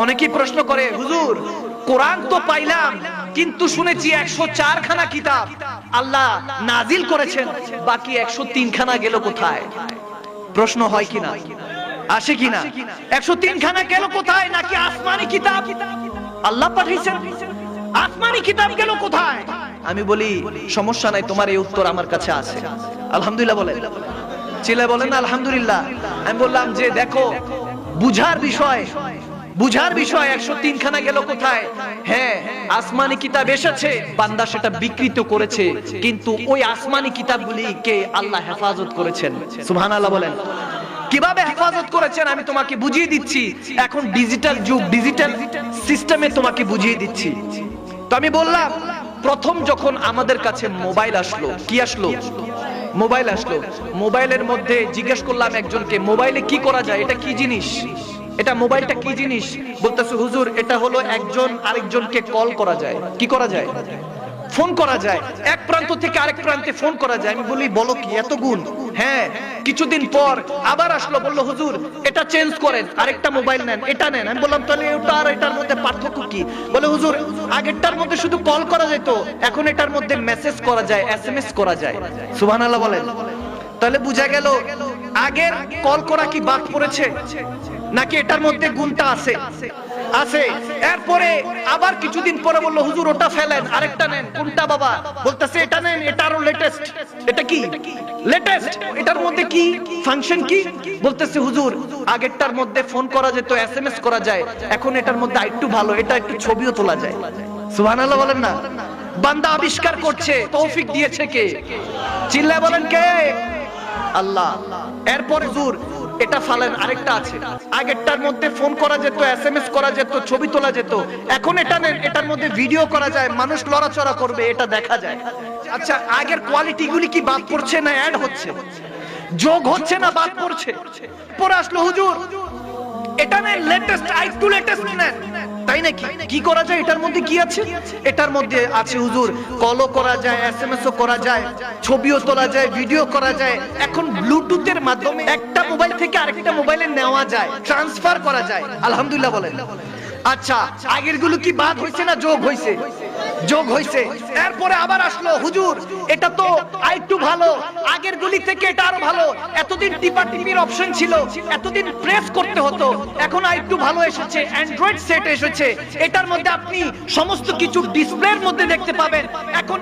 অনেকেই প্রশ্ন করে, হুজুর কোরআন তো পাইলাম, কিন্তু শুনেছি 104 খানা কিতাব আল্লাহ নাজিল করেছেন, বাকি 103 খানা গেল কোথায়? প্রশ্ন হয় কিনা, আসে কিনা? 103 খানা গেল কোথায়? নাকি আসমানি কিতাব আল্লাহ পাঠিয়েছেন, আসমানি কিতাব গেল কোথায়? আমি বলি সমস্যা নাই, তোমার এই উত্তর আমার কাছে আছে। আলহামদুলিল্লাহ বলেন, চিল্লা বলেন আলহামদুলিল্লাহ। আমি বললাম যে দেখো, বুঝার বিষয় 103 খানা গেল কোথায়? হ্যাঁ, আসমানি কিতাব এসেছে, বান্দা সেটা বিকৃত করেছে, কিন্তু ওই আসমানি কিতাবগুলিকে আল্লাহ হেফাজত করেছেন। সুবহানাল্লাহ বলেন। কিভাবে হেফাজত করেছেন আমি তোমাকে বুঝিয়ে দিচ্ছি। এখন ডিজিটাল যুগ, ডিজিটাল সিস্টেমে তোমাকে বুঝিয়ে দিচ্ছি। তো আমি বললাম, প্রথম যখন আমাদের কাছে মোবাইল আসলো, কি আসলো? মোবাইল আসলো। মোবাইলের মধ্যে জিজ্ঞেস করলাম একজনকে, মোবাইলে কি করা যায়, এটা কি জিনিস, এটা মোবাইলটা কি জিনিস? বলতেছে, হুজুর এটা হলো একজন আরেকজনকে কল করা যায়। কি করা যায়? ফোন করা যায়, এক প্রান্ত থেকে আরেক প্রান্তে ফোন করা যায়। আমি বলি বলো কি, এত গুণ? হ্যাঁ। কিছুদিন পর আবার আসলো, বললো হুজুর এটা চেঞ্জ করেন, আরেকটা মোবাইল নেন, এটা নেন। আমি বললাম তাহলে এটা আর এটার মধ্যে পার্থক্য কি? বলে হুজুর আগেরটার মধ্যে শুধু কল করা যেত, এখন এটার মধ্যে মেসেজ করা যায়, SMS করা যায়। সুবহানাল্লাহ বলেন। তাহলে বুঝা গেল আগের কল করা কি বাদ পড়েছে, নাকি এটার মধ্যে গুণটা আছে? আছে। এরপরে আবার কিছুদিন পরে বললো হুজুর ওটা ফেলেন, আরেকটা নেন। কোনটা বাবা? বলতেছে এটা নেন, এটা আরো লেটেস্ট। এটা কি লেটেস্ট? এটার মধ্যে কি ফাংশন কি? বলতেছে হুজুর আগেরটার মধ্যে ফোন করা যেত, SMS করা যায়, এখন এটার মধ্যে আরেকটু ভালো, এটা একটু ছবিও তোলা যায়। সুবহানাল্লাহ বলেন না। বান্দা আবিষ্কার করছে, তৌফিক দিয়েছে কে? চিল্লায় বলেন কে? আল্লাহ। এরপর হুজুর এটা ফালেন, আরেকটা আছে, আগেরটার মধ্যে ফোন করা যেত, SMS করা যেত, ছবি তোলা যেত, এখন এটা নেন, এটার মধ্যে ভিডিও করা যায়, মানুষ লড়াচড়া করবে, এটা দেখা যায়। আচ্ছা আগের কোয়ালিটি গুলি কি বাদ পড়ছে না অ্যাড হচ্ছে? যোগ হচ্ছে না বাদ পড়ছে? পরে আসলো হুজুর এটা নেন, লেটেস্ট, আইটু লেটেস্ট নেন। তাই নাকি? কি করা যায় এটার মধ্যে? কি আছে এটার মধ্যে? আছে হুজুর কলও করা যায়, SMSও করা যায়, ছবিও তোলা যায়, ভিডিও করা যায়, এখন ব্লুটুথের মাধ্যমে একটা মোবাইল থেকে আরেকটা মোবাইলে নেওয়া যায়, ট্রান্সফার করা যায়। আলহামদুলিল্লাহ বলেন। আচ্ছা আগের গুলো কি বাদ হইছে না যোগ হইছে? যোগ হইছে। এরপরে আবার আসলো হুজুর এটা তো আরেকটু ভালো, আগের গুলি থেকে এটা আরো ভালো, এতদিন টিপাটিপির অপশন ছিল, এতদিন প্রেস করতে হতো, এখন আরেকটু ভালো এসেছে, অ্যান্ড্রয়েড সেট এসেছে, এটার মধ্যে আপনি সমস্ত কিছু ডিসপ্লের মধ্যে দেখতে পাবেন। এখন